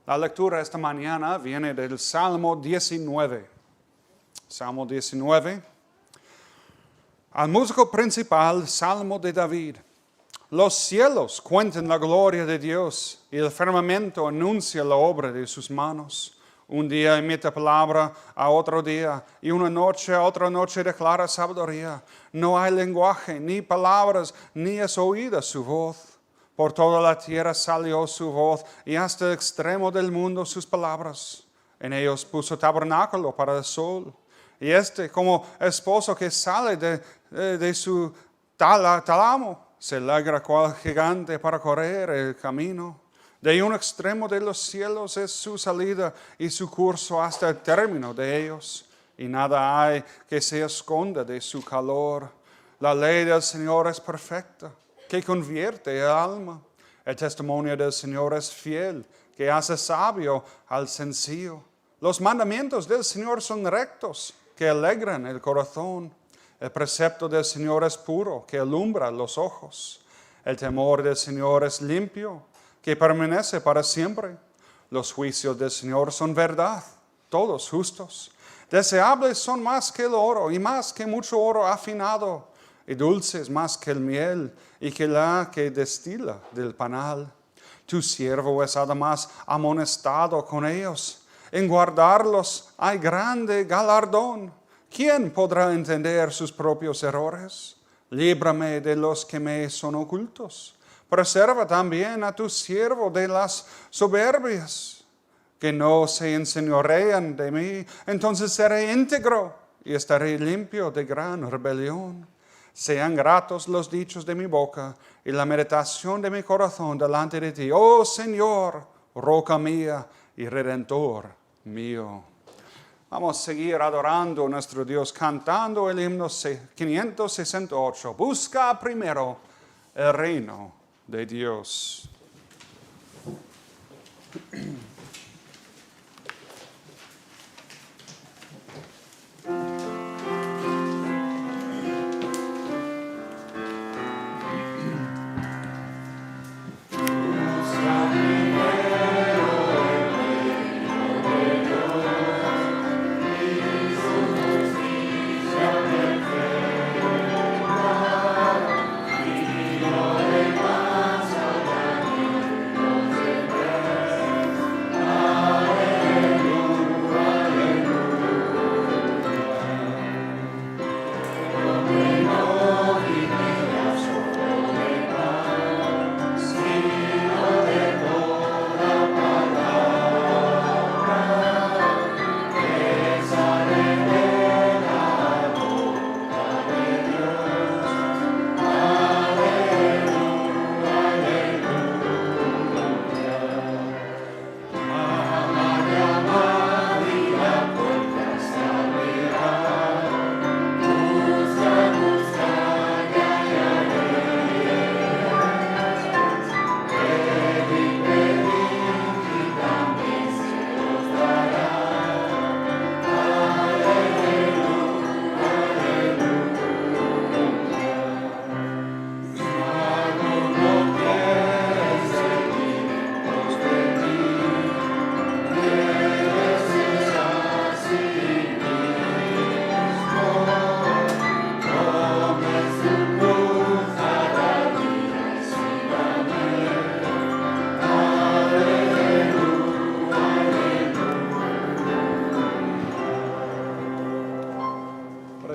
La lectura esta mañana viene del Salmo 19. Salmo 19. Al músico principal, Salmo de David. Los cielos cuentan la gloria de Dios y el firmamento anuncia la obra de sus manos. Un día emite palabra a otro día y una noche a otra noche declara sabiduría. No hay lenguaje, ni palabras, ni es oída su voz. Por toda la tierra salió su voz y hasta el extremo del mundo sus palabras. En ellos puso tabernáculo para el sol. Y como esposo que sale de su tálamo, se alegra cual gigante para correr el camino. De un extremo de los cielos es su salida y su curso hasta el término de ellos. Y nada hay que se esconda de su calor. La ley del Señor es perfecta, que convierte el alma. El testimonio del Señor es fiel, que hace sabio al sencillo. Los mandamientos del Señor son rectos, que alegran el corazón. El precepto del Señor es puro, que alumbra los ojos. El temor del Señor es limpio, que permanece para siempre. Los juicios del Señor son verdad, todos justos. Deseables son más que el oro y más que mucho oro afinado, y dulces más que el miel y que la que destila del panal. Tu siervo es además amonestado con ellos. En guardarlos hay grande galardón. ¿Quién podrá entender sus propios errores? Líbrame de los que me son ocultos. Preserva también a tu siervo de las soberbias, que no se enseñorean de mí. Entonces seré íntegro y estaré limpio de gran rebelión. Sean gratos los dichos de mi boca y la meditación de mi corazón delante de ti, oh Señor, roca mía y redentor mío. Vamos a seguir adorando a nuestro Dios, cantando el himno 568. Busca primero el reino de Dios.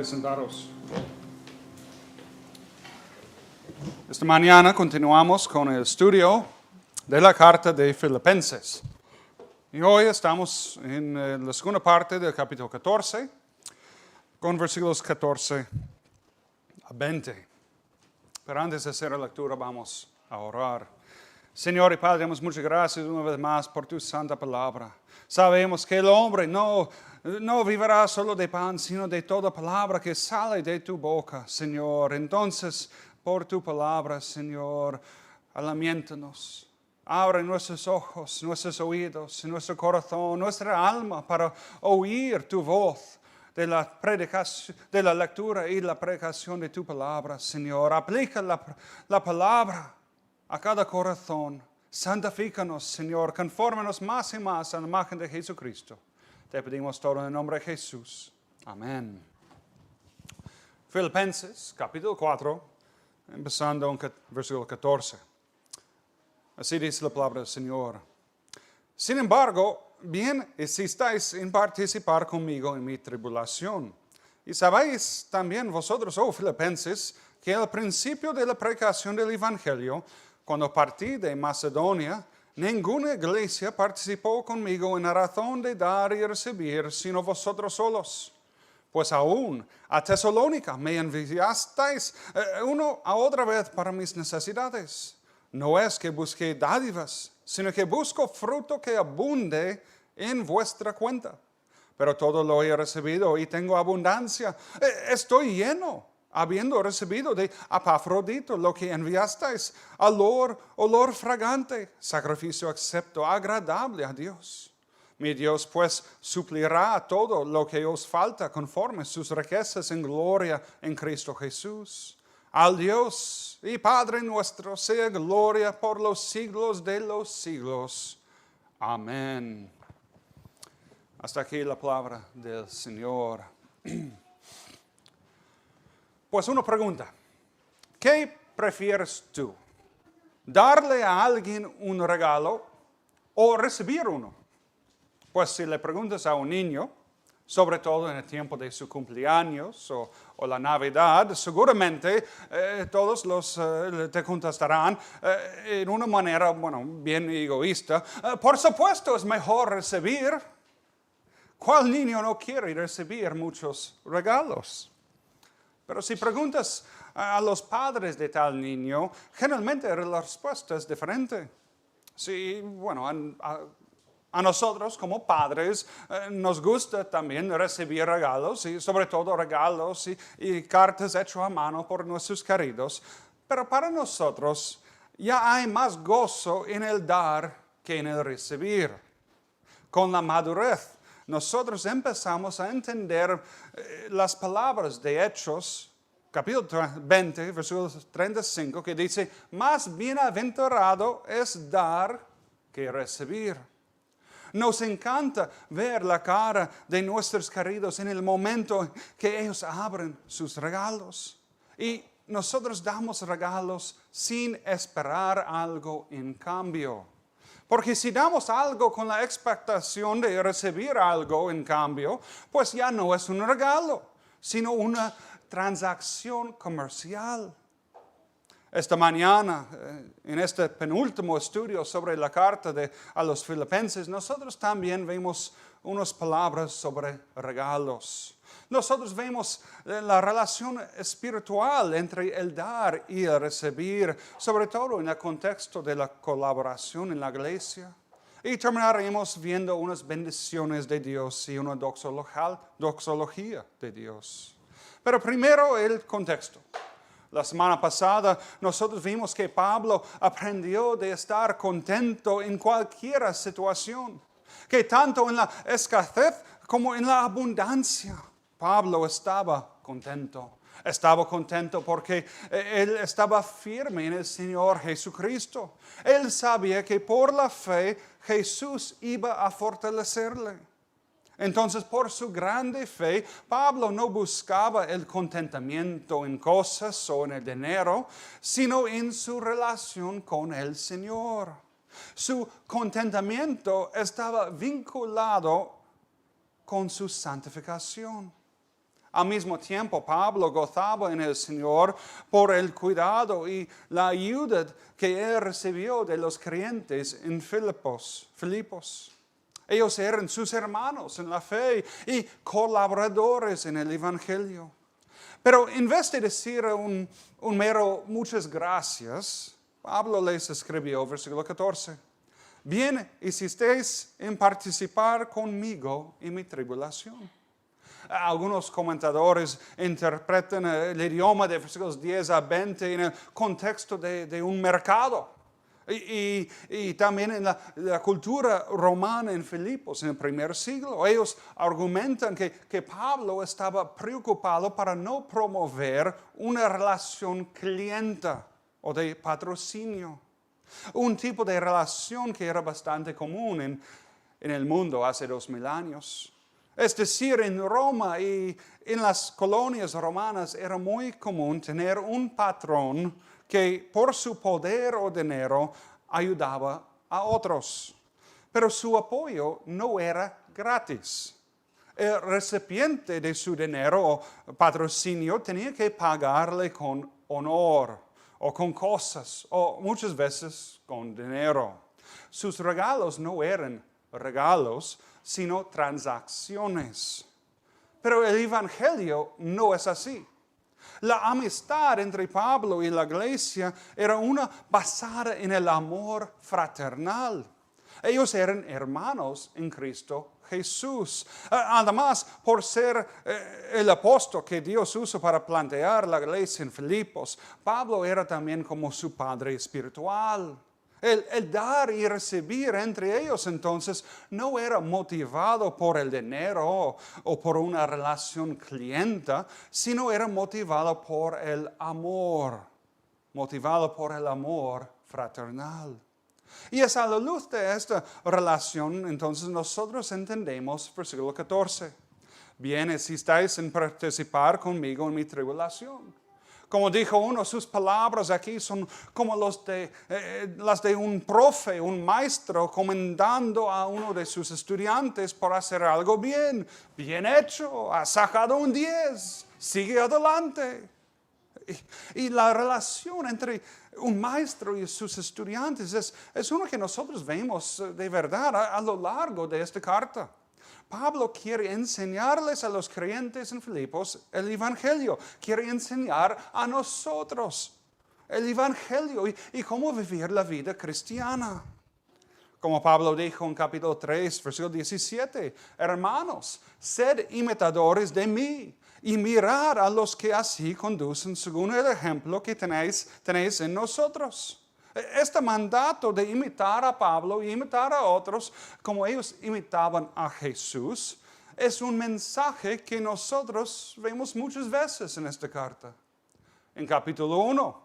Sentaros. Esta mañana continuamos con el estudio de la carta de Filipenses. Y hoy estamos en la segunda parte del capítulo 14, con versículos 14 a 20. Pero antes de hacer la lectura vamos a orar. Señor y Padre, damos muchas gracias una vez más por tu santa palabra. Sabemos que el hombre no vivirá solo de pan, sino de toda palabra que sale de tu boca, Señor. Entonces, por tu palabra, Señor, aliméntanos. Abre nuestros ojos, nuestros oídos, nuestro corazón, nuestra alma para oír tu voz de la predicación, de la lectura y la predicación de tu palabra, Señor. Aplica la palabra a cada corazón, Santifícanos, Señor, confórmanos más y más a la imagen de Jesucristo. Te pedimos todo en el nombre de Jesús. Amén. Filipenses, capítulo 4, empezando en versículo 14. Así dice la palabra del Señor. Sin embargo, bien insistáis en participar conmigo en mi tribulación. Y sabéis también vosotros, oh Filipenses, que al principio de la predicación del Evangelio, cuando partí de Macedonia, ninguna iglesia participó conmigo en la razón de dar y recibir, sino vosotros solos. Pues aún a Tesalónica me enviasteis uno a otra vez para mis necesidades. No es que busque dádivas, sino que busco fruto que abunde en vuestra cuenta. Pero todo lo he recibido y tengo abundancia. Estoy lleno, habiendo recibido de Epafrodito lo que enviasteis, olor fragante, sacrificio acepto, agradable a Dios. Mi Dios pues suplirá todo lo que os falta conforme sus riquezas en gloria en Cristo Jesús. Al Dios y Padre nuestro sea gloria por los siglos de los siglos. Amén. Hasta aquí la palabra del Señor. Pues una pregunta. ¿Qué prefieres tú? ¿Darle a alguien un regalo o recibir uno? Pues si le preguntas a un niño, sobre todo en el tiempo de su cumpleaños o la Navidad, seguramente todos te contestarán en una manera, bien egoísta. Por supuesto, es mejor recibir. ¿Cuál niño no quiere recibir muchos regalos? Pero si preguntas a los padres de tal niño, generalmente la respuesta es diferente. Sí, a nosotros como padres nos gusta también recibir regalos, y sobre todo regalos y cartas hechas a mano por nuestros queridos. Pero para nosotros ya hay más gozo en el dar que en el recibir. Con la madurez, nosotros empezamos a entender las palabras de Hechos, capítulo 20, versículo 35, que dice, más bienaventurado es dar que recibir. Nos encanta ver la cara de nuestros queridos en el momento que ellos abren sus regalos. Y nosotros damos regalos sin esperar algo en cambio. Porque si damos algo con la expectación de recibir algo en cambio, pues ya no es un regalo, sino una transacción comercial. Esta mañana, en este penúltimo estudio sobre la carta a los Filipenses, nosotros también vemos unas palabras sobre regalos. Nosotros vemos la relación espiritual entre el dar y el recibir, sobre todo en el contexto de la colaboración en la iglesia. Y terminaremos viendo unas bendiciones de Dios y una doxología de Dios. Pero primero el contexto. La semana pasada nosotros vimos que Pablo aprendió de estar contento en cualquier situación, que tanto en la escasez como en la abundancia, Pablo estaba contento. Estaba contento porque él estaba firme en el Señor Jesucristo. Él sabía que por la fe Jesús iba a fortalecerle. Entonces, por su grande fe, Pablo no buscaba el contentamiento en cosas o en el dinero, sino en su relación con el Señor. Su contentamiento estaba vinculado con su santificación. Al mismo tiempo, Pablo gozaba en el Señor por el cuidado y la ayuda que él recibió de los creyentes en Filipos. Ellos eran sus hermanos en la fe y colaboradores en el Evangelio. Pero en vez de decir un mero muchas gracias, Pablo les escribió, versículo 14, bien insistéis en participar conmigo en mi tribulación. Algunos comentadores interpretan el idioma de versículos 10 a 20 en el contexto de un mercado. Y también en la cultura romana en Filipos, en el primer siglo, ellos argumentan que Pablo estaba preocupado para no promover una relación clienta o de patrocinio. Un tipo de relación que era bastante común en el mundo hace 2000 años. Es decir, en Roma y en las colonias romanas era muy común tener un patrón que por su poder o dinero ayudaba a otros. Pero su apoyo no era gratis. El recipiente de su dinero o patrocinio tenía que pagarle con honor o con cosas o muchas veces con dinero. Sus regalos no eran regalos, sino transacciones. Pero el Evangelio no es así. La amistad entre Pablo y la iglesia era una basada en el amor fraternal. Ellos eran hermanos en Cristo Jesús. Además, por ser el apóstol que Dios usó para plantear la iglesia en Filipos, Pablo era también como su padre espiritual. El dar y recibir entre ellos entonces no era motivado por el dinero o por una relación clienta, sino era motivado por el amor fraternal. Y es a la luz de esta relación, entonces nosotros entendemos versículo 14. Bien, si estáis en participar conmigo en mi tribulación. Como dijo uno, sus palabras aquí son como las de un profe, un maestro, comendando a uno de sus estudiantes por hacer algo bien. Bien hecho, has sacado un 10, sigue adelante. Y la relación entre un maestro y sus estudiantes es una que nosotros vemos de verdad a lo largo de esta carta. Pablo quiere enseñarles a los creyentes en Filipos el Evangelio. Quiere enseñar a nosotros el Evangelio y cómo vivir la vida cristiana. Como Pablo dijo en capítulo 3, versículo 17, hermanos, sed imitadores de mí y mirad a los que así conducen según el ejemplo que tenéis en nosotros. Este mandato de imitar a Pablo y imitar a otros como ellos imitaban a Jesús es un mensaje que nosotros vemos muchas veces en esta carta. En capítulo 1,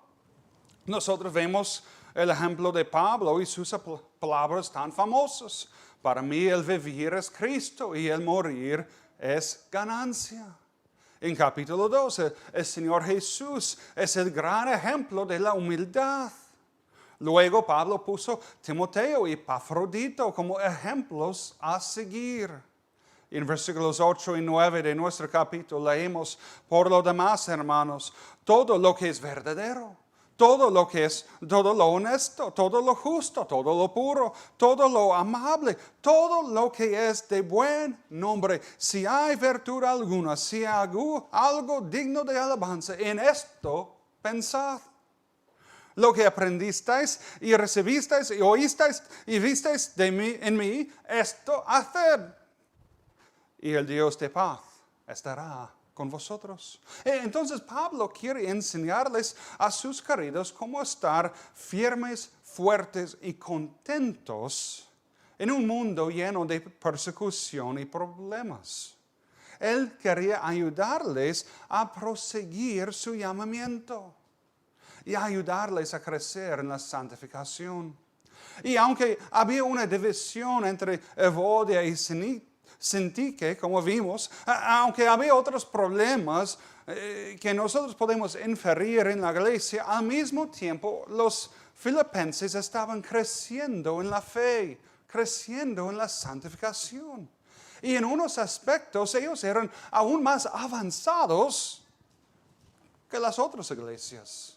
nosotros vemos el ejemplo de Pablo y sus palabras tan famosas. Para mí el vivir es Cristo y el morir es ganancia. En capítulo 2, el Señor Jesús es el gran ejemplo de la humildad. Luego Pablo puso Timoteo y Epafrodito como ejemplos a seguir. En versículos 8 y 9 de nuestro capítulo leemos, por lo demás, hermanos, todo lo que es verdadero, todo lo honesto, todo lo justo, todo lo puro, todo lo amable, todo lo que es de buen nombre, si hay virtud alguna, si hay algo digno de alabanza, en esto pensad. Lo que aprendisteis y recibisteis y oísteis y visteis en mí, esto haced. Y el Dios de paz estará con vosotros. Entonces Pablo quiere enseñarles a sus queridos cómo estar firmes, fuertes y contentos en un mundo lleno de persecución y problemas. Él quería ayudarles a proseguir su llamamiento y ayudarles a crecer en la santificación. Y aunque había una división entre Evodia y Sintique, como vimos, aunque había otros problemas que nosotros podemos inferir en la iglesia, al mismo tiempo los filipenses estaban creciendo en la fe, creciendo en la santificación. Y en unos aspectos ellos eran aún más avanzados que las otras iglesias.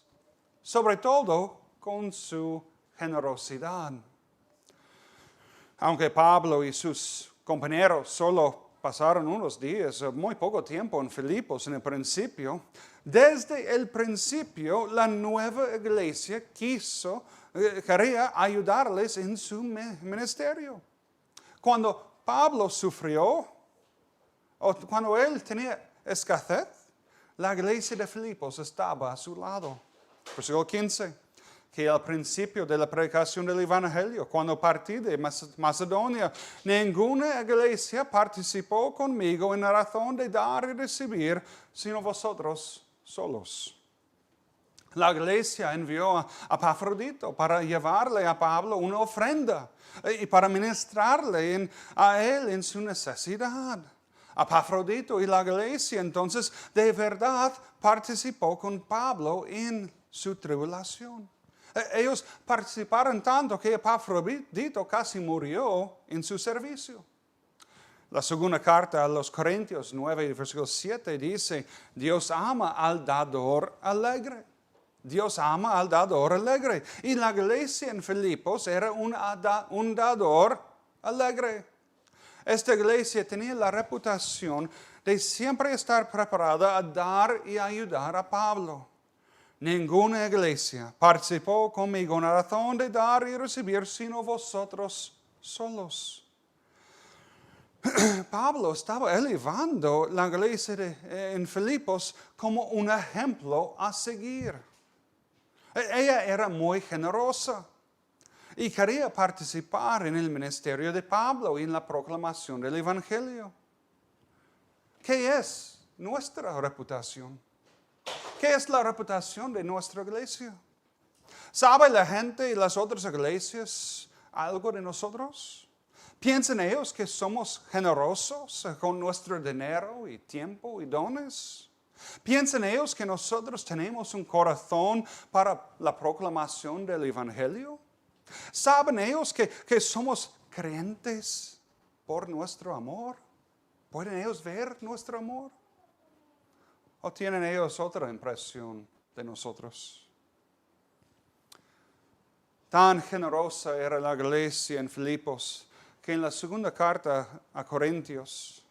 Sobre todo con su generosidad. Aunque Pablo y sus compañeros solo pasaron unos días, muy poco tiempo en Filipos en el principio, desde el principio la nueva iglesia quería ayudarles en su ministerio. Cuando Pablo sufrió, o cuando él tenía escasez, la iglesia de Filipos estaba a su lado. Versículo 15, que al principio de la predicación del Evangelio, cuando partí de Macedonia, ninguna iglesia participó conmigo en la razón de dar y recibir, sino vosotros solos. La iglesia envió a Epafrodito para llevarle a Pablo una ofrenda y para ministrarle a él en su necesidad. Epafrodito y la iglesia entonces de verdad participó con Pablo en su tribulación. Ellos participaron tanto que Epafrodito casi murió en su servicio. La segunda carta a los Corintios 9, versículo 7 dice, Dios ama al dador alegre. Dios ama al dador alegre. Y la iglesia en Filipos era un dador alegre. Esta iglesia tenía la reputación de siempre estar preparada a dar y ayudar a Pablo. Ninguna iglesia participó conmigo en la razón de dar y recibir sino vosotros solos. Pablo estaba elevando la iglesia en Filipos como un ejemplo a seguir. Ella era muy generosa y quería participar en el ministerio de Pablo y en la proclamación del Evangelio. ¿Qué es nuestra reputación? ¿Qué es la reputación de nuestra iglesia? ¿Sabe la gente y las otras iglesias algo de nosotros? ¿Piensan ellos que somos generosos con nuestro dinero y tiempo y dones? ¿Piensan ellos que nosotros tenemos un corazón para la proclamación del Evangelio? ¿Saben ellos que somos creyentes por nuestro amor? ¿Pueden ellos ver nuestro amor? ¿O tienen ellos otra impresión de nosotros? Tan generosa era la iglesia en Filipos que en la segunda carta a Corintios,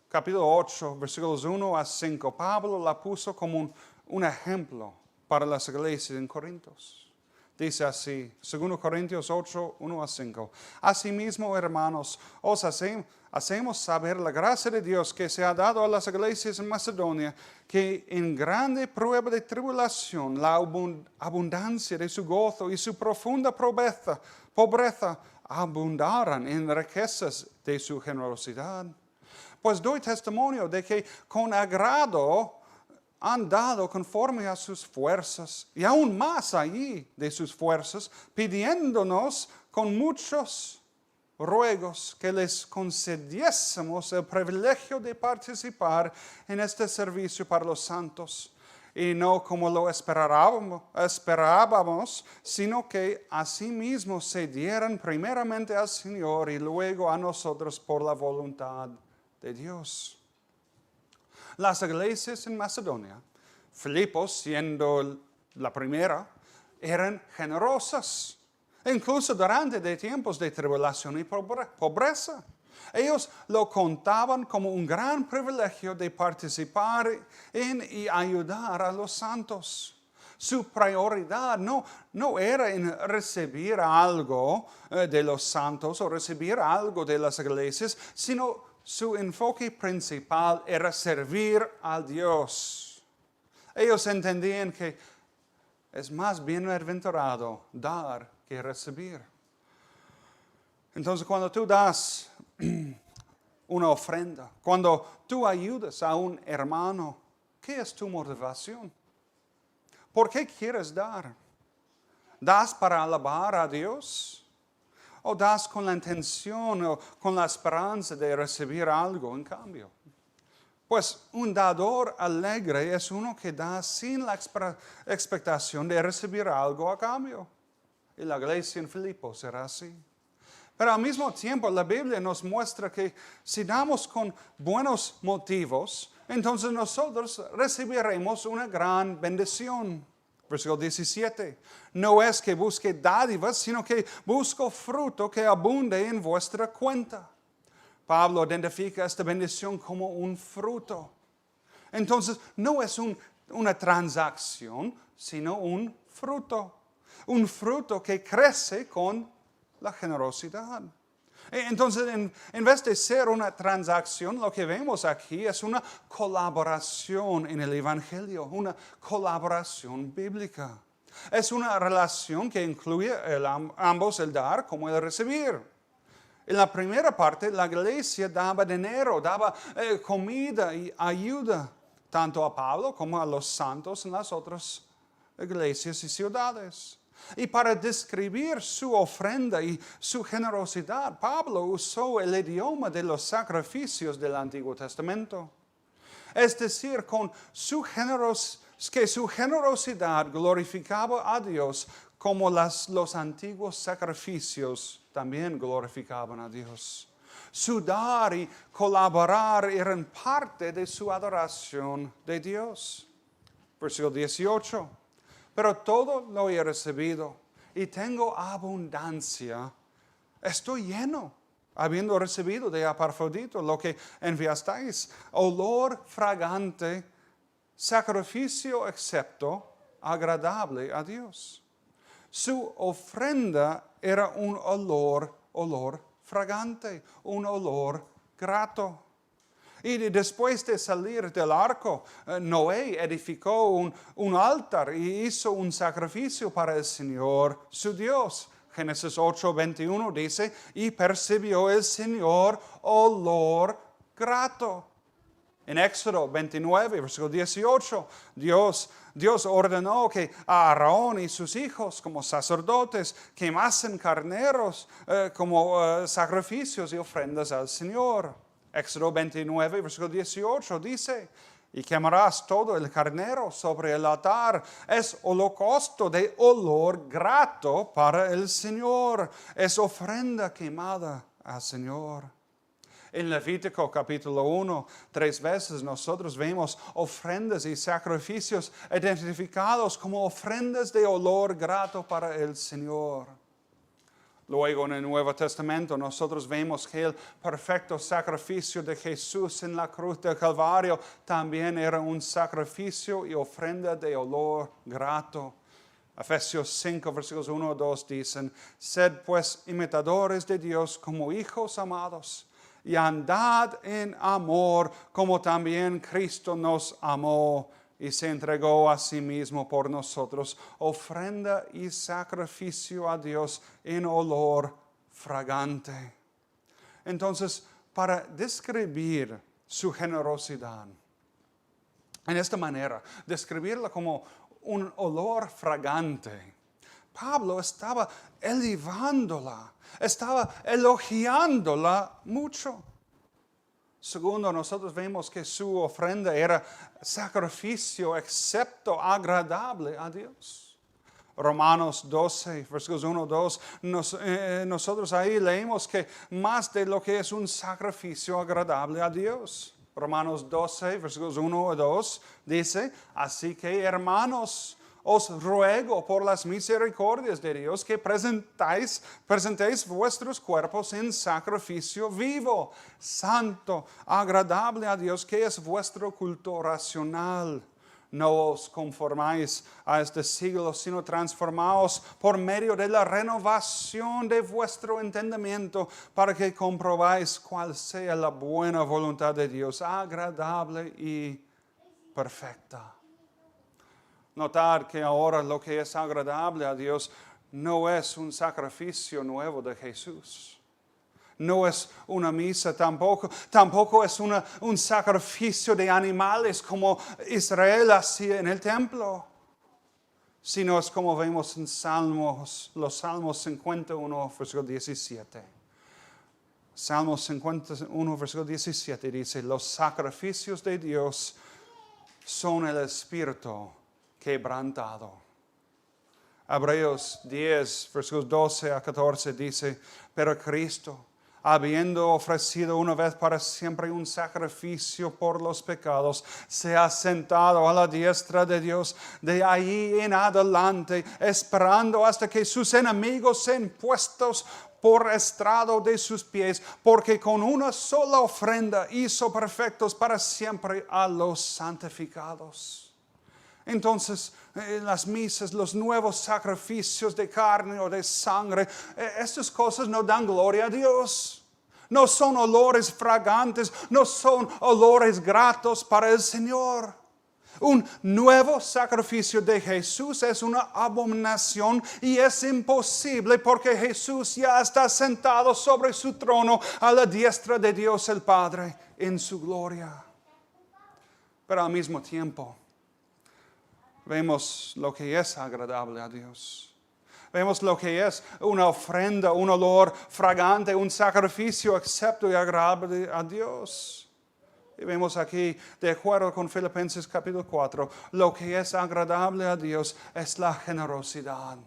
capítulo 8, versículos 1 a 5, Pablo la puso como un ejemplo para las iglesias en Corintios. Dice así, 2 Corintios 8, 1 a 5. Asimismo, hermanos, os hacemos saber la gracia de Dios que se ha dado a las iglesias en Macedonia, que en grande prueba de tribulación, la abundancia de su gozo y su profunda pobreza abundaran en riquezas de su generosidad. Pues doy testimonio de que con agrado han dado conforme a sus fuerzas, y aún más allí de sus fuerzas, pidiéndonos con muchos ruegos que les concediésemos el privilegio de participar en este servicio para los santos, y no como lo esperábamos, sino que asimismo se dieran primeramente al Señor y luego a nosotros por la voluntad de Dios. Las iglesias en Macedonia, Filipos siendo la primera, eran generosas, incluso durante tiempos de tribulación y pobreza. Ellos lo contaban como un gran privilegio de participar en y ayudar a los santos. Su prioridad no era en recibir algo de los santos o recibir algo de las iglesias, sino su enfoque principal era servir a Dios. Ellos entendían que es más bienaventurado dar que recibir. Entonces, cuando tú das una ofrenda, cuando tú ayudas a un hermano, ¿qué es tu motivación? ¿Por qué quieres dar? ¿Das para alabar a Dios? ¿O das con la intención o con la esperanza de recibir algo en cambio? Pues un dador alegre es uno que da sin la expectación de recibir algo a cambio. Y la iglesia en Filipos era así. Pero al mismo tiempo la Biblia nos muestra que si damos con buenos motivos, entonces nosotros recibiremos una gran bendición. Versículo 17. No es que busque dádivas, sino que busco fruto que abunde en vuestra cuenta. Pablo identifica esta bendición como un fruto. Entonces, no es una transacción, sino un fruto. Un fruto que crece con la generosidad. Entonces, en vez de ser una transacción, lo que vemos aquí es una colaboración en el Evangelio, una colaboración bíblica. Es una relación que incluye ambos el dar como el recibir. En la primera parte, la iglesia daba dinero, daba comida y ayuda, tanto a Pablo como a los santos en las otras iglesias y ciudades. Y para describir su ofrenda y su generosidad, Pablo usó el idioma de los sacrificios del Antiguo Testamento. Es decir, que su generosidad glorificaba a Dios como los antiguos sacrificios también glorificaban a Dios. Su dar y colaborar eran parte de su adoración de Dios. Versículo 18. Pero todo lo he recibido y tengo abundancia. Estoy lleno, habiendo recibido de Epafrodito lo que enviasteis, olor fragante, sacrificio acepto, agradable a Dios. Su ofrenda era un olor fragante, un olor grato. Y después de salir del arco, Noé edificó un altar y hizo un sacrificio para el Señor, su Dios. Génesis 8:21 dice, y percibió el Señor olor grato. En Éxodo 29, versículo 18, Dios ordenó que a Aarón y sus hijos como sacerdotes quemasen carneros como sacrificios y ofrendas al Señor. Éxodo 29, versículo 18 dice, y quemarás todo el carnero sobre el altar. Es holocausto de olor grato para el Señor. Es ofrenda quemada al Señor. En Levítico capítulo 1, 3 veces nosotros vemos ofrendas y sacrificios identificados como ofrendas de olor grato para el Señor. Luego en el Nuevo Testamento nosotros vemos que el perfecto sacrificio de Jesús en la cruz del Calvario también era un sacrificio y ofrenda de olor grato. Efesios 5, versículos 1 y 2 dicen, sed pues imitadores de Dios como hijos amados, y andad en amor como también Cristo nos amó y se entregó a sí mismo por nosotros, ofrenda y sacrificio a Dios en olor fragante. Entonces, para describir su generosidad, en esta manera, describirla como un olor fragante, Pablo estaba elevándola, estaba elogiándola mucho. Segundo, nosotros vemos que su ofrenda era sacrificio excepto agradable a Dios. Romanos 12, versículos 1, 2, nosotros ahí leemos que más de lo que es un sacrificio agradable a Dios. Romanos 12, versículos 1 y 2 dice, así que hermanos, os ruego por las misericordias de Dios que presentéis vuestros cuerpos en sacrificio vivo, santo, agradable a Dios, que es vuestro culto racional. No os conformáis a este siglo, sino transformaos por medio de la renovación de vuestro entendimiento, para que comprobáis cuál sea la buena voluntad de Dios, agradable y perfecta. Notar que ahora lo que es agradable a Dios no es un sacrificio nuevo de Jesús. No es una misa tampoco es un sacrificio de animales como Israel hacía en el templo. Sino es como vemos en los Salmos 51, versículo 17. Salmos 51, versículo 17 dice, los sacrificios de Dios son el espíritu quebrantado. Hebreos 10, versículos 12 a 14 dice, pero Cristo, habiendo ofrecido una vez para siempre un sacrificio por los pecados, se ha sentado a la diestra de Dios, de ahí en adelante, esperando hasta que sus enemigos sean puestos por estrado de sus pies, porque con una sola ofrenda hizo perfectos para siempre a los santificados. Entonces, en las misas, los nuevos sacrificios de carne o de sangre, estas cosas no dan gloria a Dios. No son olores fragantes, no son olores gratos para el Señor. Un nuevo sacrificio de Jesús es una abominación y es imposible porque Jesús ya está sentado sobre su trono a la diestra de Dios el Padre en su gloria. Pero al mismo tiempo, vemos lo que es agradable a Dios. Vemos lo que es una ofrenda, un olor fragante, un sacrificio acepto y agradable a Dios. Y vemos aquí, de acuerdo con Filipenses capítulo 4, lo que es agradable a Dios es la generosidad.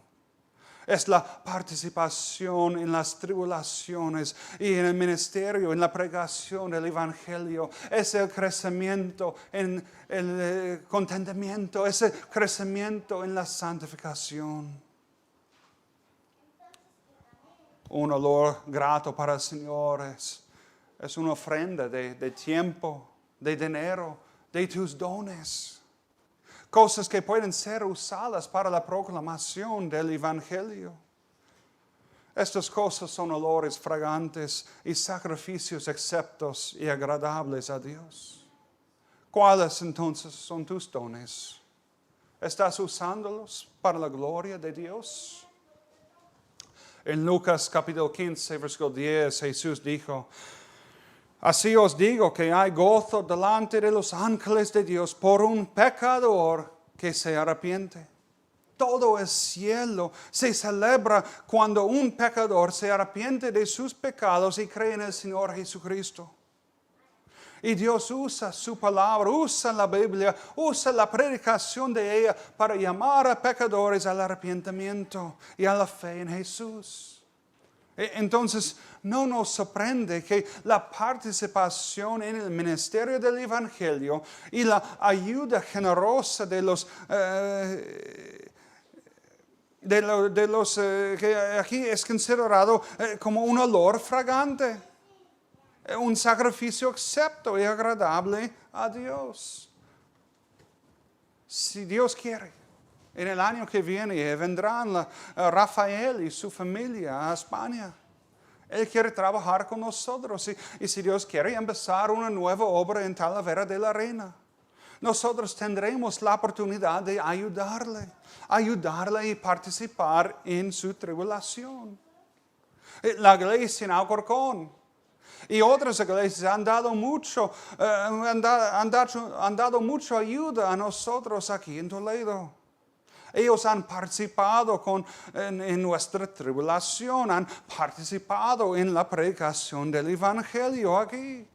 Es la participación en las tribulaciones y en el ministerio, en la predicación del Evangelio. Es el crecimiento en el contentamiento, es el crecimiento en la santificación. Un olor grato para el Señor es una ofrenda de tiempo, de dinero, de tus dones. Cosas que pueden ser usadas para la proclamación del Evangelio. Estas cosas son olores fragantes y sacrificios aceptos y agradables a Dios. ¿Cuáles entonces son tus dones? ¿Estás usándolos para la gloria de Dios? En Lucas capítulo 15, versículo 10, Jesús dijo: así os digo que hay gozo delante de los ángeles de Dios por un pecador que se arrepiente. Todo el cielo se celebra cuando un pecador se arrepiente de sus pecados y cree en el Señor Jesucristo. Y Dios usa su palabra, usa la Biblia, usa la predicación de ella para llamar a pecadores al arrepentimiento y a la fe en Jesús. Entonces, no nos sorprende que la participación en el ministerio del Evangelio y la ayuda generosa de los que aquí es considerado como un olor fragante, un sacrificio acepto y agradable a Dios. Si Dios quiere, en el año que viene vendrán Rafael y su familia a España. Él quiere trabajar con nosotros y si Dios quiere empezar una nueva obra en Talavera de la Reina, nosotros tendremos la oportunidad de ayudarle y participar en su tribulación. La iglesia en Alcorcón y otras iglesias han dado mucha ayuda a nosotros aquí en Toledo. Ellos han participado en nuestra tribulación, han participado en la predicación del Evangelio aquí.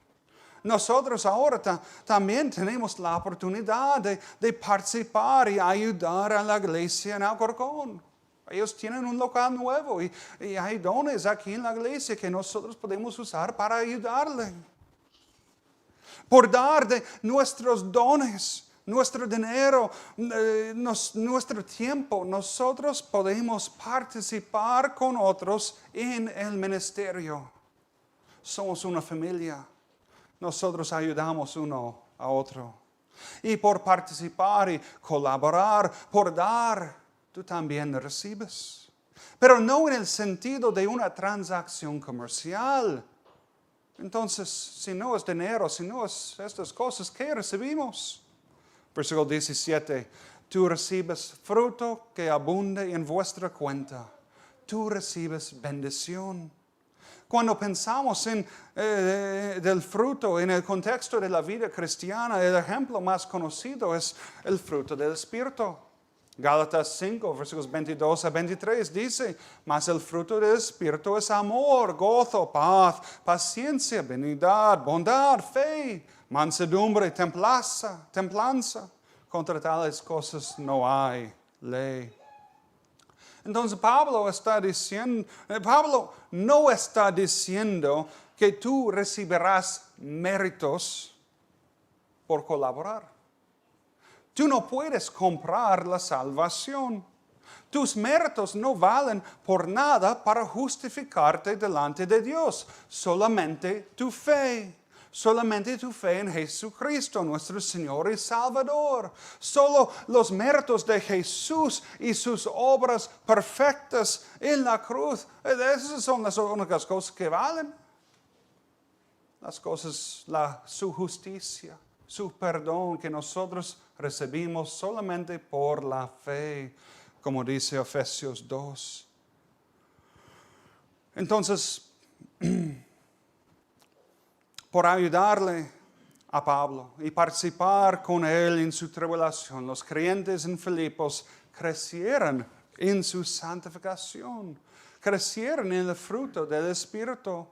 Nosotros ahora también tenemos la oportunidad de participar y ayudar a la iglesia en Alcorcón. Ellos tienen un local nuevo y hay dones aquí en la iglesia que nosotros podemos usar para ayudarle. Por dar de nuestros dones, nuestro dinero, nuestro tiempo, nosotros podemos participar con otros en el ministerio. Somos una familia. Nosotros ayudamos uno a otro. Y por participar y colaborar, por dar, tú también recibes. Pero no en el sentido de una transacción comercial. Entonces, si no es dinero, si no es estas cosas, ¿qué recibimos? Versículo 17, tú recibes fruto que abunde en vuestra cuenta. Tú recibes bendición. Cuando pensamos en del fruto en el contexto de la vida cristiana, el ejemplo más conocido es el fruto del Espíritu. Gálatas 5, versículos 22 a 23 dice: mas el fruto del Espíritu es amor, gozo, paz, paciencia, benignidad, bondad, fe, mansedumbre, templanza. Contra tales cosas no hay ley. Entonces Pablo no está diciendo que tú recibirás méritos por colaborar. Tú no puedes comprar la salvación. Tus méritos no valen por nada para justificarte delante de Dios. Solamente tu fe. Solamente tu fe en Jesucristo, nuestro Señor y Salvador. Solo los méritos de Jesús y sus obras perfectas en la cruz. Esas son las únicas cosas que valen. Las cosas, su justicia, su perdón que nosotros recibimos solamente por la fe, como dice Efesios 2. Entonces, por ayudarle a Pablo y participar con él en su tribulación. Los creyentes en Filipos crecieron en su santificación, crecieron en el fruto del Espíritu.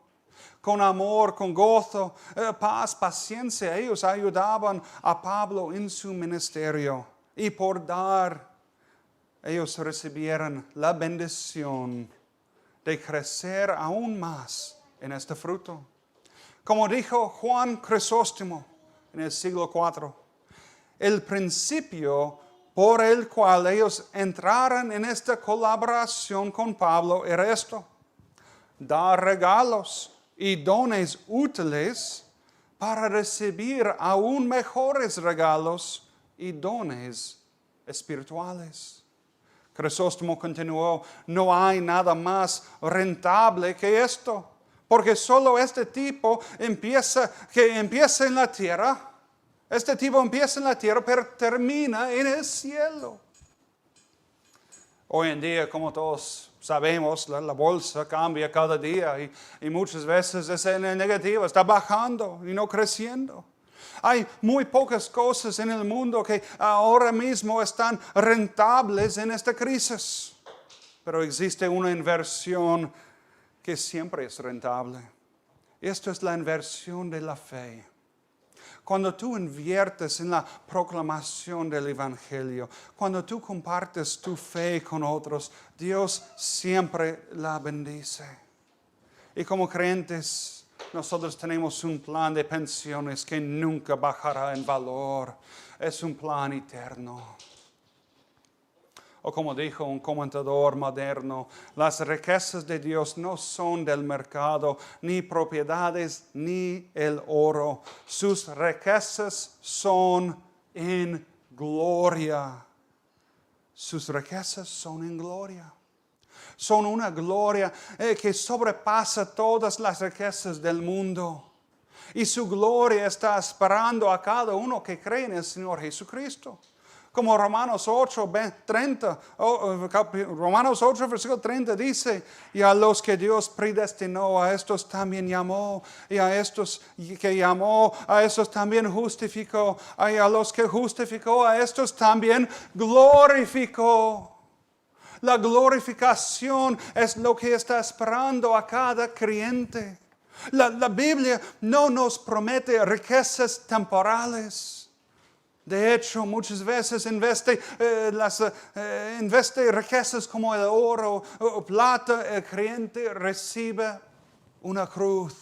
Con amor, con gozo, paz, paciencia, ellos ayudaban a Pablo en su ministerio. Y por dar, ellos recibieron la bendición de crecer aún más en este fruto. Como dijo Juan Crisóstomo en el siglo IV, el principio por el cual ellos entraron en esta colaboración con Pablo era esto: dar regalos y dones útiles para recibir aún mejores regalos y dones espirituales. Crisóstomo continuó: no hay nada más rentable que esto, porque solo este tipo empieza en la tierra. Este tipo empieza en la tierra, pero termina en el cielo. Hoy en día, como todos sabemos, la bolsa cambia cada día y muchas veces es en el negativo, está bajando y no creciendo. Hay muy pocas cosas en el mundo que ahora mismo están rentables en esta crisis, pero existe una inversión que siempre es rentable. Esto es la inversión de la fe. Cuando tú inviertes en la proclamación del Evangelio, cuando tú compartes tu fe con otros, Dios siempre la bendice. Y como creyentes, nosotros tenemos un plan de pensiones que nunca bajará en valor. Es un plan eterno. O como dijo un comentador moderno, las riquezas de Dios no son del mercado, ni propiedades, ni el oro. Sus riquezas son en gloria. Sus riquezas son en gloria. Son una gloria que sobrepasa todas las riquezas del mundo. Y su gloria está esperando a cada uno que cree en el Señor Jesucristo. Como Romanos 8, 30, Romanos 8, versículo 30 dice: y a los que Dios predestinó, a estos también llamó, y a estos que llamó, a estos también justificó, y a los que justificó, a estos también glorificó. La glorificación es lo que está esperando a cada creyente. La Biblia no nos promete riquezas temporales. De hecho, muchas veces en vez de riquezas como el oro o plata, el creyente recibe una cruz,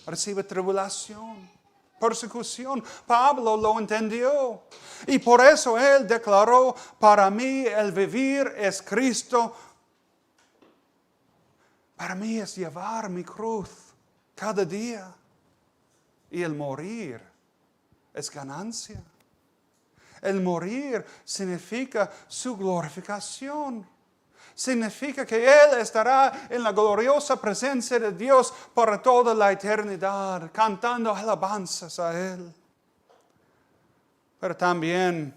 recibe tribulación, persecución. Pablo lo entendió y por eso él declaró: para mí el vivir es Cristo, para mí es llevar mi cruz cada día, y el morir es ganancia. El morir significa su glorificación. Significa que Él estará en la gloriosa presencia de Dios para toda la eternidad, cantando alabanzas a Él. Pero también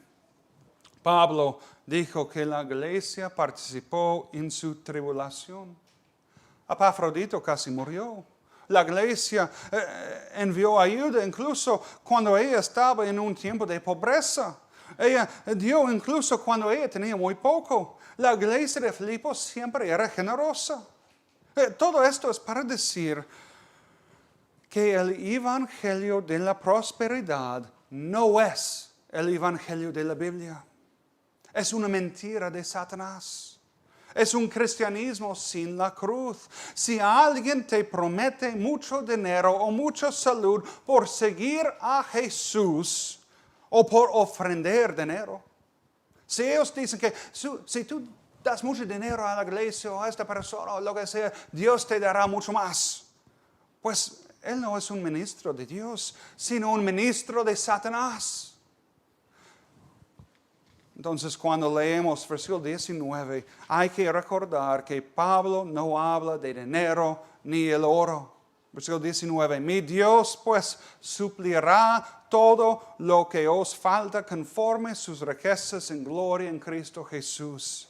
Pablo dijo que la iglesia participó en su tribulación. Epafrodito casi murió. La iglesia envió ayuda incluso cuando ella estaba en un tiempo de pobreza. Ella dio incluso cuando ella tenía muy poco. La iglesia de Filipos siempre era generosa. Todo esto es para decir que el evangelio de la prosperidad no es el evangelio de la Biblia. Es una mentira de Satanás. Es un cristianismo sin la cruz. Si alguien te promete mucho dinero o mucha salud por seguir a Jesús o por ofrendar dinero, si ellos dicen que si tú das mucho dinero a la iglesia o a esta persona o lo que sea, Dios te dará mucho más, pues él no es un ministro de Dios, sino un ministro de Satanás. Entonces, cuando leemos versículo 19, hay que recordar que Pablo no habla de dinero ni el oro. Versículo 19, mi Dios pues suplirá todo lo que os falta conforme sus riquezas en gloria en Cristo Jesús.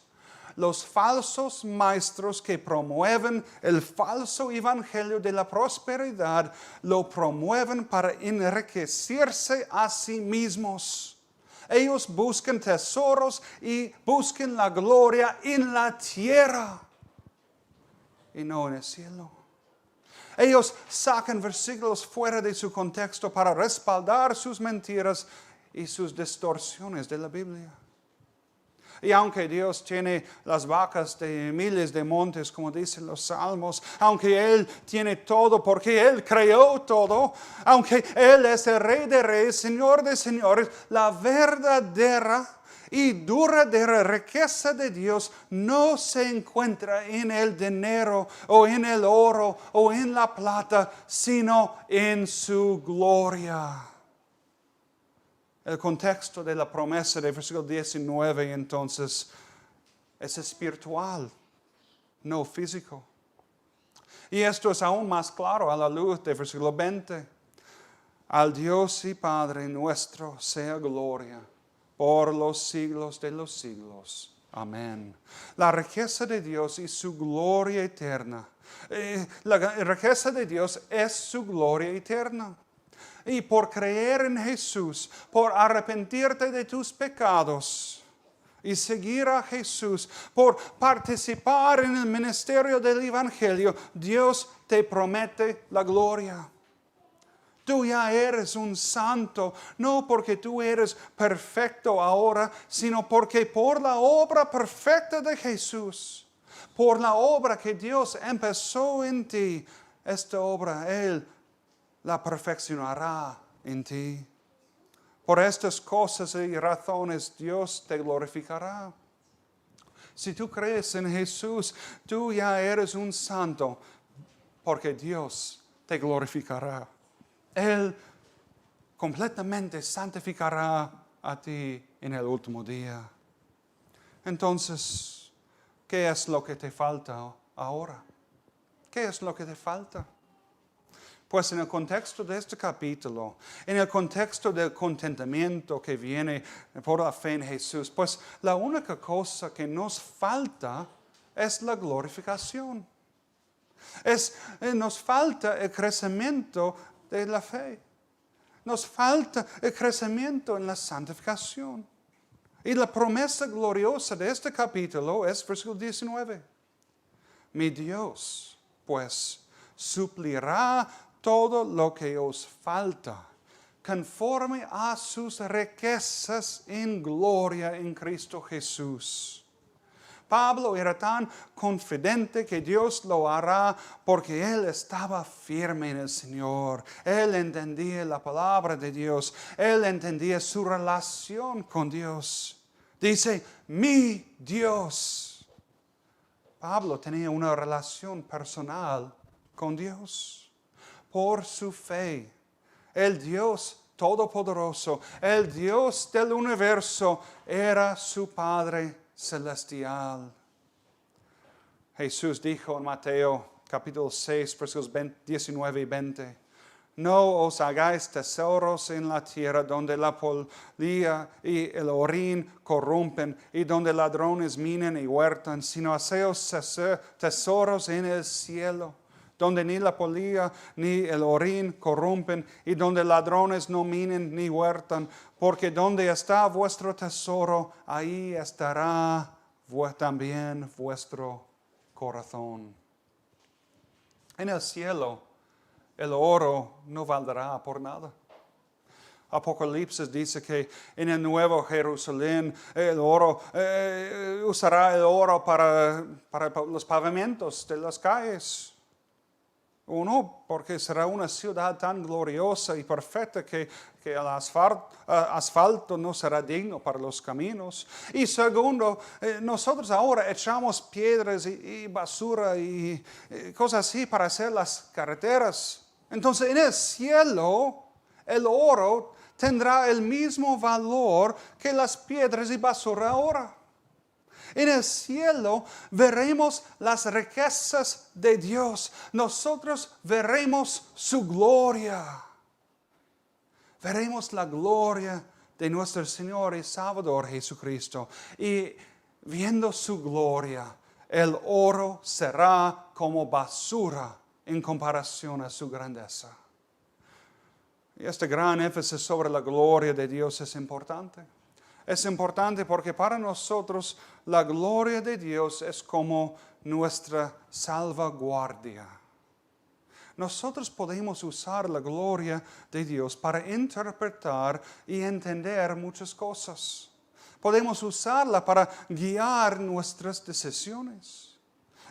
los falsos maestros que promueven el falso evangelio de la prosperidad, lo promueven para enriquecerse a sí mismos. Ellos buscan tesoros y buscan la gloria en la tierra y no en el cielo. Ellos sacan versículos fuera de su contexto para respaldar sus mentiras y sus distorsiones de la Biblia. Y aunque Dios tiene las vacas de miles de montes, como dicen los salmos, aunque Él tiene todo porque Él creó todo, aunque Él es el Rey de Reyes, Señor de Señores, la verdadera y duradera riqueza de Dios no se encuentra en el dinero o en el oro o en la plata, sino en su gloria. El contexto de la promesa de versículo 19 entonces es espiritual, no físico. Y esto es aún más claro a la luz de versículo 20. Al Dios y Padre nuestro sea gloria por los siglos de los siglos. Amén. La riqueza de Dios y su gloria eterna. La riqueza de Dios es su gloria eterna. Y por creer en Jesús, por arrepentirte de tus pecados y seguir a Jesús, por participar en el ministerio del Evangelio, Dios te promete la gloria. Tú ya eres un santo, no porque tú eres perfecto ahora, sino porque por la obra perfecta de Jesús, por la obra que Dios empezó en ti, esta obra Él la perfeccionará en ti. Por estas cosas y razones Dios te glorificará. Si tú crees en Jesús, tú ya eres un santo, porque Dios te glorificará. Él completamente santificará a ti en el último día. Entonces, ¿qué es lo que te falta ahora? ¿Qué es lo que te falta? Pues en el contexto de este capítulo, en el contexto del contentamiento que viene por la fe en Jesús, pues la única cosa que nos falta es la glorificación. Nos falta el crecimiento de la fe. Nos falta el crecimiento en la santificación. Y la promesa gloriosa de este capítulo es versículo 19. Mi Dios, pues, suplirá todo lo que os falta, conforme a sus riquezas en gloria en Cristo Jesús. Pablo era tan confidente que Dios lo hará porque él estaba firme en el Señor. Él entendía la palabra de Dios. Él entendía su relación con Dios. Dice, mi Dios. Pablo tenía una relación personal con Dios. Por su fe, el Dios Todopoderoso, el Dios del universo, era su Padre celestial. Jesús dijo en Mateo capítulo 6, versículos 19 y 20, no os hagáis tesoros en la tierra donde la polilla y el orín corrompen y donde ladrones minan y huertan, sino haceos tesoros en el cielo, donde ni la polilla ni el orín corrompen, y donde ladrones no minen ni huertan, porque donde está vuestro tesoro, ahí estará también vuestro corazón. En el cielo, el oro no valdrá por nada. Apocalipsis dice que en el Nuevo Jerusalén usará el oro para los pavimentos de las calles. Uno, porque será una ciudad tan gloriosa y perfecta que el asfalto no será digno para los caminos. Y segundo, nosotros ahora echamos piedras y basura y cosas así para hacer las carreteras. Entonces en el cielo, el oro tendrá el mismo valor que las piedras y basura ahora. En el cielo veremos las riquezas de Dios. Nosotros veremos su gloria. Veremos la gloria de nuestro Señor y Salvador Jesucristo. Y viendo su gloria, el oro será como basura en comparación a su grandeza. Y este gran énfasis sobre la gloria de Dios es importante. Es importante porque para nosotros la gloria de Dios es como nuestra salvaguardia. Nosotros podemos usar la gloria de Dios para interpretar y entender muchas cosas. Podemos usarla para guiar nuestras decisiones.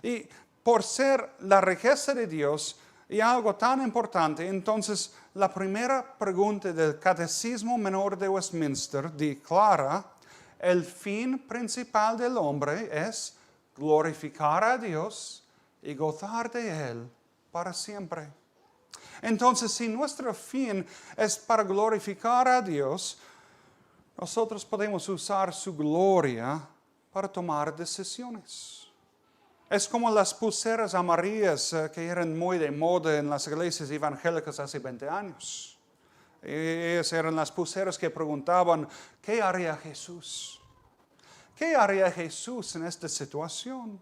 Y por ser la riqueza de Dios y algo tan importante, entonces la primera pregunta del Catecismo Menor de Westminster declara: el fin principal del hombre es glorificar a Dios y gozar de Él para siempre. Entonces, si nuestro fin es para glorificar a Dios, nosotros podemos usar su gloria para tomar decisiones. Es como las pulseras amarillas que eran muy de moda en las iglesias evangélicas hace 20 años. Ellas eran las pulseras que preguntaban: ¿qué haría Jesús? ¿Qué haría Jesús en esta situación?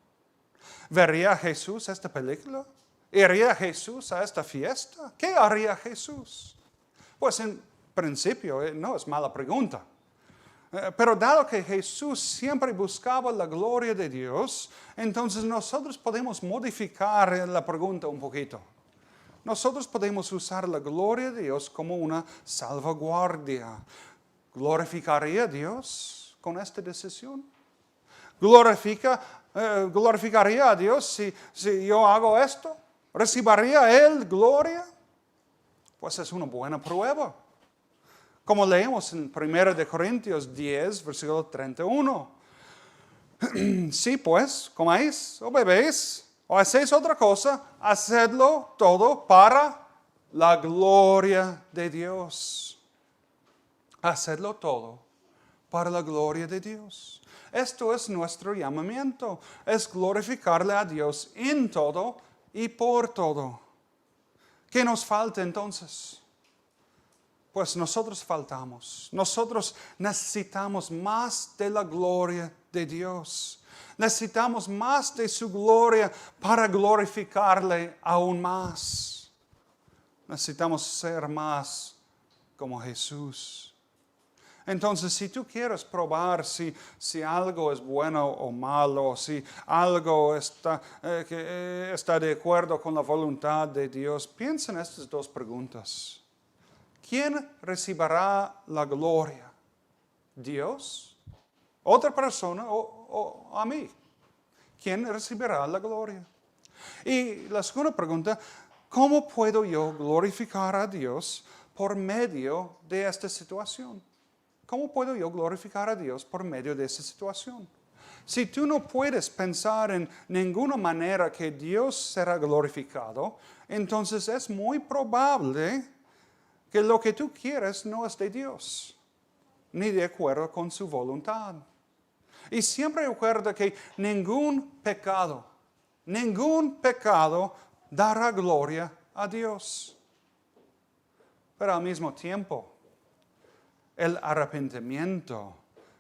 ¿Vería Jesús esta película? ¿Iría Jesús a esta fiesta? ¿Qué haría Jesús? Pues en principio no es mala pregunta. Pero dado que Jesús siempre buscaba la gloria de Dios, entonces nosotros podemos modificar la pregunta un poquito. Nosotros podemos usar la gloria de Dios como una salvaguardia. ¿Glorificaría a Dios con esta decisión? ¿Glorificaría a Dios si yo hago esto? ¿Recibiría Él gloria? Pues es una buena prueba. Como leemos en 1 Corintios 10, versículo 31. Si pues coméis o bebéis o hacéis otra cosa, hacedlo todo para la gloria de Dios. Hacedlo todo para la gloria de Dios. Esto es nuestro llamamiento, es glorificarle a Dios en todo y por todo. ¿Qué nos falta entonces? Pues nosotros faltamos. Nosotros necesitamos más de la gloria de Dios. Necesitamos más de su gloria para glorificarle aún más. Necesitamos ser más como Jesús. Entonces, si tú quieres probar si algo es bueno o malo, si algo está de acuerdo con la voluntad de Dios, piensa en estas dos preguntas. ¿Quién recibirá la gloria? ¿Dios? ¿Otra persona o a mí? ¿Quién recibirá la gloria? Y la segunda pregunta: ¿cómo puedo yo glorificar a Dios por medio de esta situación? ¿Cómo puedo yo glorificar a Dios por medio de esta situación? Si tú no puedes pensar en ninguna manera que Dios será glorificado, entonces es muy probable que lo que tú quieres no es de Dios, ni de acuerdo con su voluntad. Y siempre recuerda que ningún pecado dará gloria a Dios. Pero al mismo tiempo, el arrepentimiento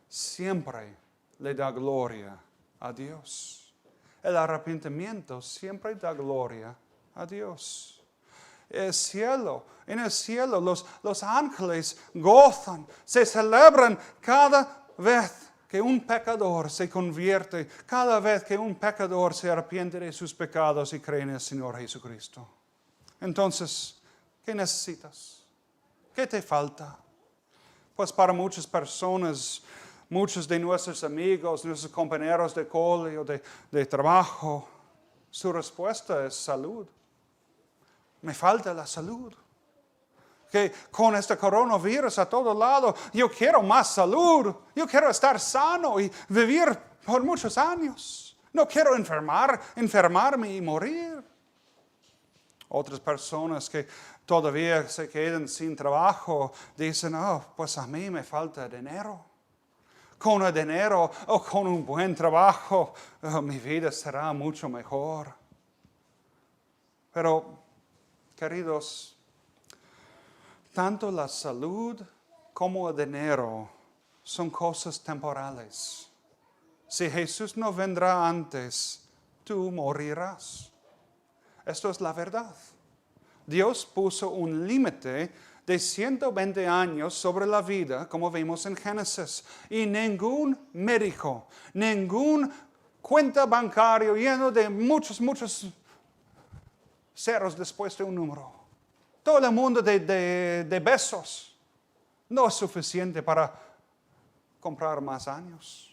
siempre le da gloria a Dios. El arrepentimiento siempre da gloria a Dios. En el cielo, los ángeles gozan, se celebran cada vez que un pecador se convierte, cada vez que un pecador se arrepiente de sus pecados y cree en el Señor Jesucristo. Entonces, ¿qué necesitas? ¿Qué te falta? Pues para muchas personas, muchos de nuestros amigos, nuestros compañeros de cole o de trabajo, su respuesta es salud. Me falta la salud. Que con este coronavirus a todo lado, yo quiero más salud. Yo quiero estar sano y vivir por muchos años. No quiero enfermarme y morir. Otras personas que todavía se quedan sin trabajo dicen: pues a mí me falta dinero. Con el dinero o con un buen trabajo, mi vida será mucho mejor. Pero, queridos, tanto la salud como el dinero son cosas temporales. Si Jesús no vendrá antes, tú morirás. Esto es la verdad. Dios puso un límite de 120 años sobre la vida, como vemos en Génesis. Y ningún médico, ningún cuenta bancario lleno de muchos ceros después de un número. Todo el mundo de besos no es suficiente para comprar más años.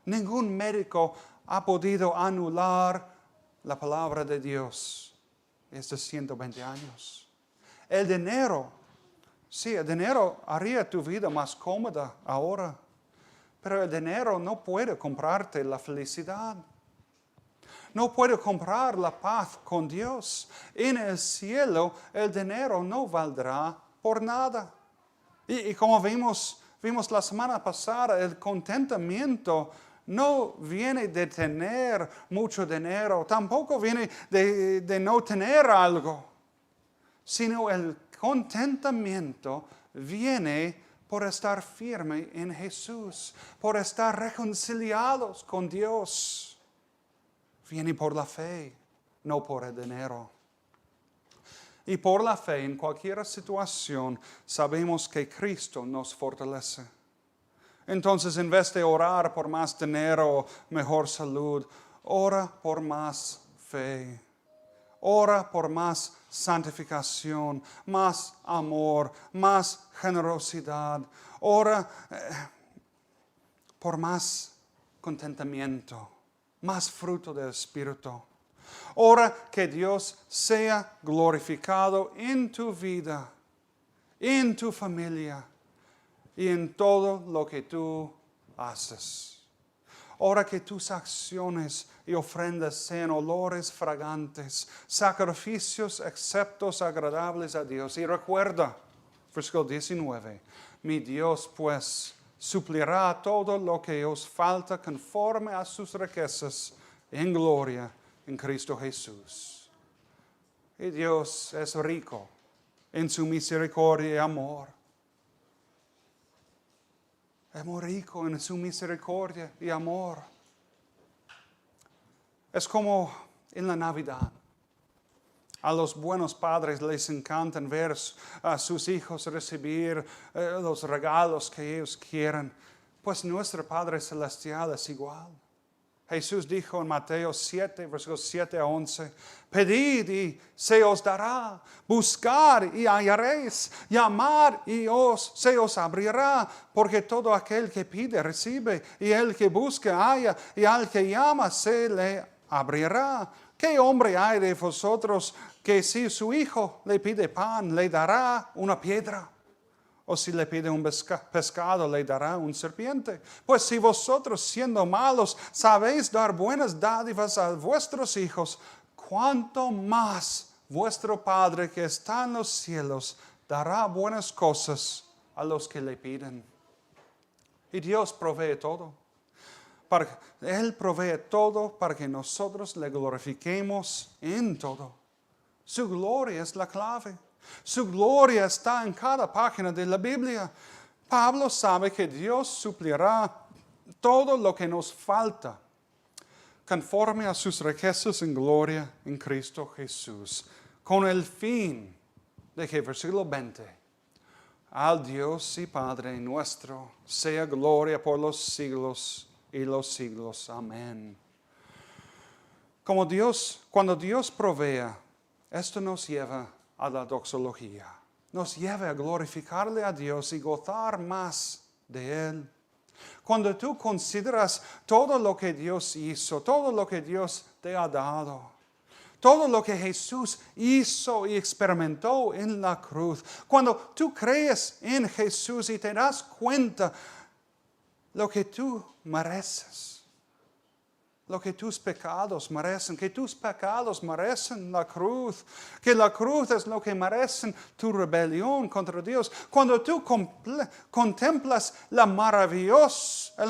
Ningún médico ha podido anular la palabra de Dios estos 120 años. El dinero haría tu vida más cómoda ahora, pero el dinero no puede comprarte la felicidad. No puede comprar la paz con Dios. En el cielo el dinero no valdrá por nada. Y como vimos la semana pasada, el contentamiento no viene de tener mucho dinero, tampoco viene de no tener algo, sino el contentamiento viene por estar firme en Jesús, por estar reconciliados con Dios. Viene por la fe, no por el dinero. Y por la fe, en cualquier situación, sabemos que Cristo nos fortalece. Entonces, en vez de orar por más dinero, mejor salud, ora por más fe. Ora por más santificación, más amor, más generosidad. Ora por más contentamiento, más fruto del Espíritu. Ora que Dios sea glorificado en tu vida, en tu familia y en todo lo que tú haces. Ora que tus acciones y ofrendas sean olores fragantes, sacrificios aceptos agradables a Dios. Y recuerda, versículo 19, mi Dios pues suplirá todo lo que os falta conforme a sus riquezas en gloria en Cristo Jesús. Y Dios es rico en su misericordia y amor. Es muy rico en su misericordia y amor. Es como en la Navidad. A los buenos padres les encanta ver a sus hijos recibir los regalos que ellos quieren. Pues nuestro Padre Celestial es igual. Jesús dijo en Mateo 7, versículos 7 a 11, pedid y se os dará, buscar y hallaréis, llamar y se os abrirá, porque todo aquel que pide recibe, y el que busca halla, y al que llama se le abrirá. ¿Qué hombre hay de vosotros que si su hijo le pide pan, le dará una piedra? O si le pide un pescado, le dará un serpiente. Pues si vosotros, siendo malos, sabéis dar buenas dádivas a vuestros hijos, cuánto más vuestro Padre que está en los cielos dará buenas cosas a los que le piden. Y Dios provee todo. Él provee todo para que nosotros le glorifiquemos en todo. Su gloria es la clave. Su gloria está en cada página de la Biblia. Pablo sabe que Dios suplirá todo lo que nos falta conforme a sus riquezas en gloria en Cristo Jesús, con el fin de que, versículo 20, al Dios y Padre nuestro sea gloria por los siglos y los siglos. Amén. Cuando Dios provea, esto nos lleva a la doxología. Nos lleva a glorificarle a Dios y gozar más de Él. Cuando tú consideras todo lo que Dios hizo, todo lo que Dios te ha dado, todo lo que Jesús hizo y experimentó en la cruz, cuando tú crees en Jesús y te das cuenta lo que tú mereces, lo que tus pecados merecen, que tus pecados merecen la cruz, que la cruz es lo que merecen tu rebelión contra Dios. Cuando tú contemplas el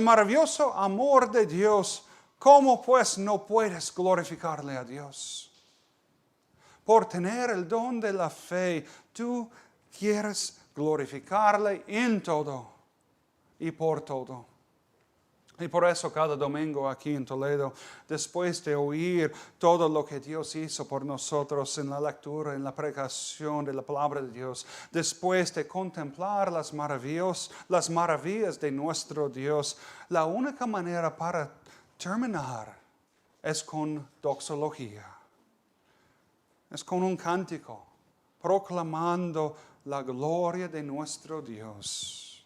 maravilloso amor de Dios, ¿cómo pues no puedes glorificarle a Dios? Por tener el don de la fe, tú quieres glorificarle en todo y por todo. Y por eso cada domingo aquí en Toledo, después de oír todo lo que Dios hizo por nosotros en la lectura, en la predicación de la palabra de Dios, después de contemplar las maravillas de nuestro Dios, la única manera para terminar es con doxología. Es con un cántico, proclamando la gloria de nuestro Dios.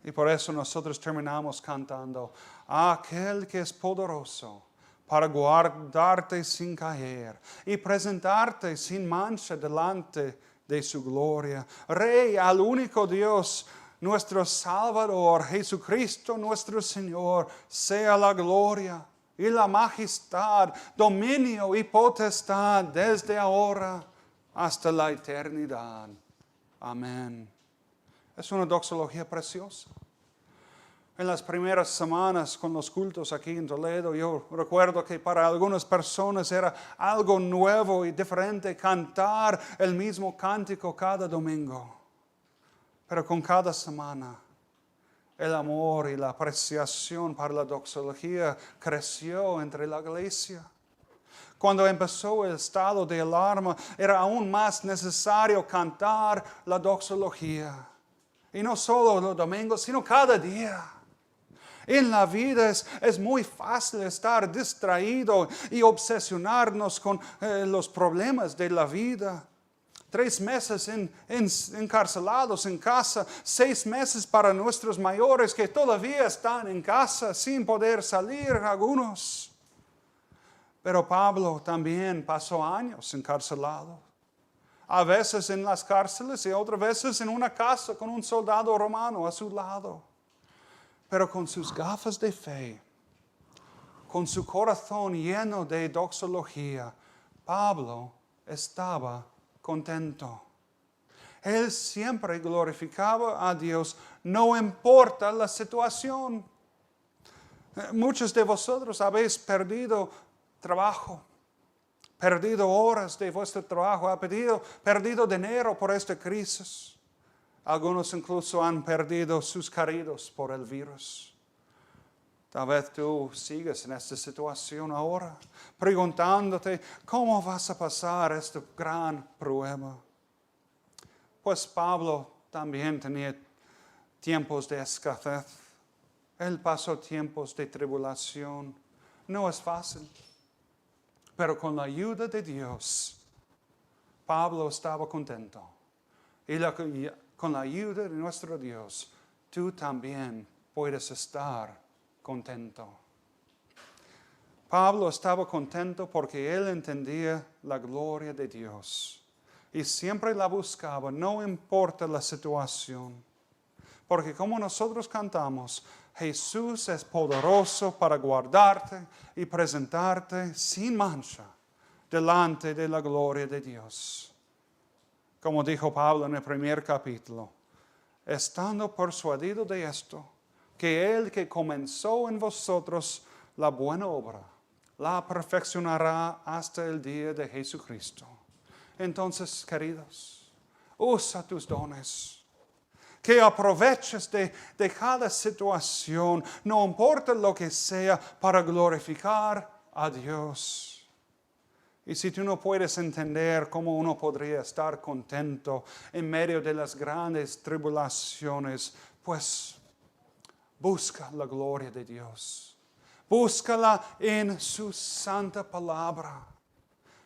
Y por eso nosotros terminamos cantando, aquel que es poderoso para guardarte sin caer y presentarte sin mancha delante de su gloria. Rey al único Dios, nuestro Salvador, Jesucristo nuestro Señor, sea la gloria y la majestad, dominio y potestad desde ahora hasta la eternidad. Amén. Es una doxología preciosa. En las primeras semanas con los cultos aquí en Toledo, yo recuerdo que para algunas personas era algo nuevo y diferente cantar el mismo cántico cada domingo. Pero con cada semana, el amor y la apreciación para la doxología creció entre la iglesia. Cuando empezó el estado de alarma, era aún más necesario cantar la doxología. Y no solo los domingos, sino cada día. En la vida es muy fácil estar distraído y obsesionarnos con los problemas de la vida. 3 meses encarcelados en casa, 6 meses para nuestros mayores que todavía están en casa sin poder salir algunos. Pero Pablo también pasó años encarcelado. A veces en las cárceles y otras veces en una casa con un soldado romano a su lado. Pero con sus gafas de fe, con su corazón lleno de doxología, Pablo estaba contento. Él siempre glorificaba a Dios, no importa la situación. Muchos de vosotros habéis perdido trabajo, perdido horas de vuestro trabajo, perdido dinero por esta crisis. Algunos incluso han perdido sus queridos por el virus. Tal vez tú sigues en esta situación ahora, preguntándote, ¿cómo vas a pasar este gran prueba? Pues Pablo también tenía tiempos de escasez. Él pasó tiempos de tribulación. No es fácil. Pero con la ayuda de Dios, Pablo estaba contento. Y con la ayuda de nuestro Dios, tú también puedes estar contento. Pablo estaba contento porque él entendía la gloria de Dios. Y siempre la buscaba, no importa la situación. Porque como nosotros cantamos, Jesús es poderoso para guardarte y presentarte sin mancha delante de la gloria de Dios. Como dijo Pablo en el primer capítulo, estando persuadido de esto, que el que comenzó en vosotros la buena obra, la perfeccionará hasta el día de Jesucristo. Entonces, queridos, usa tus dones. Que aproveches de cada situación, no importa lo que sea, para glorificar a Dios. Y si tú no puedes entender cómo uno podría estar contento en medio de las grandes tribulaciones, pues busca la gloria de Dios. Búscala en su santa palabra.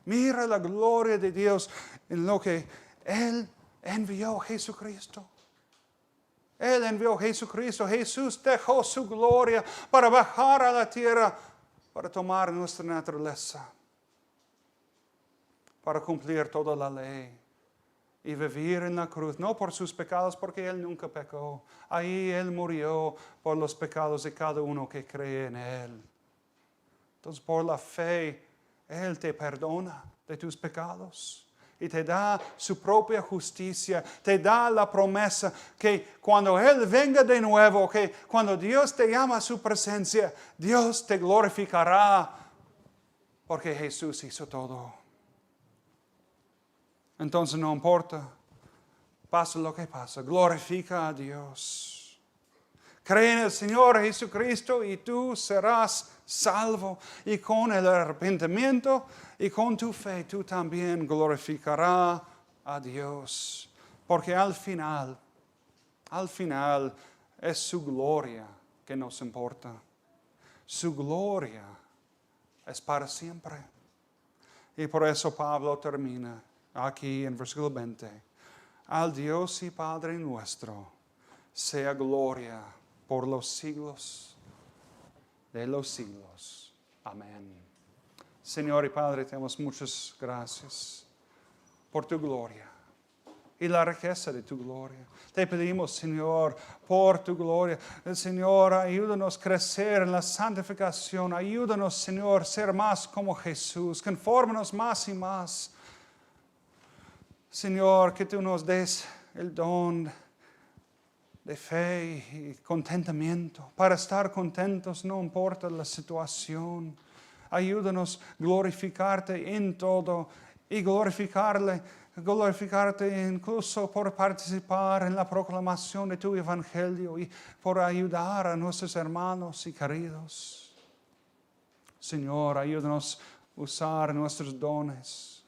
Mira la gloria de Dios en lo que Él envió a Jesucristo. Él envió a Jesucristo. Jesús dejó su gloria para bajar a la tierra, para tomar nuestra naturaleza, para cumplir toda la ley y vivir en la cruz, no por sus pecados, porque Él nunca pecó. Ahí Él murió por los pecados de cada uno que cree en Él. Entonces, por la fe, Él te perdona de tus pecados y te da su propia justicia, te da la promesa que cuando Él venga de nuevo, que cuando Dios te llama a su presencia, Dios te glorificará, porque Jesús hizo todo. Entonces no importa, pasa lo que pasa, glorifica a Dios. Cree en el Señor Jesucristo y tú serás salvo. Y con el arrepentimiento y con tu fe tú también glorificarás a Dios. Porque al final es su gloria que nos importa. Su gloria es para siempre. Y por eso Pablo termina aquí en versículo 20. Al Dios y Padre nuestro sea gloria por los siglos de los siglos. Amén. Señor y Padre, te damos muchas gracias por tu gloria y la riqueza de tu gloria. Te pedimos, Señor, por tu gloria. Señor, ayúdanos a crecer en la santificación. Ayúdanos, Señor, a ser más como Jesús. Confórmanos más y más. Señor, que tú nos des el don de fe y contentamiento. Para estar contentos, no importa la situación. Ayúdanos a glorificarte en todo y glorificarte incluso por participar en la proclamación de tu evangelio y por ayudar a nuestros hermanos y queridos. Señor, ayúdanos a usar nuestros dones,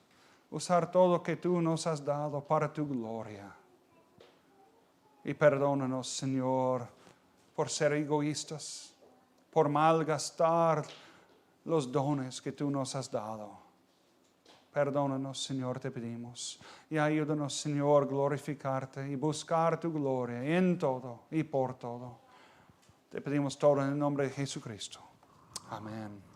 usar todo lo que tú nos has dado para tu gloria. Y perdónanos, Señor, por ser egoístas, por malgastar los dones que tú nos has dado. Perdónanos, Señor, te pedimos. Y ayúdanos, Señor, a glorificarte y buscar tu gloria en todo y por todo. Te pedimos todo en el nombre de Jesucristo. Amén.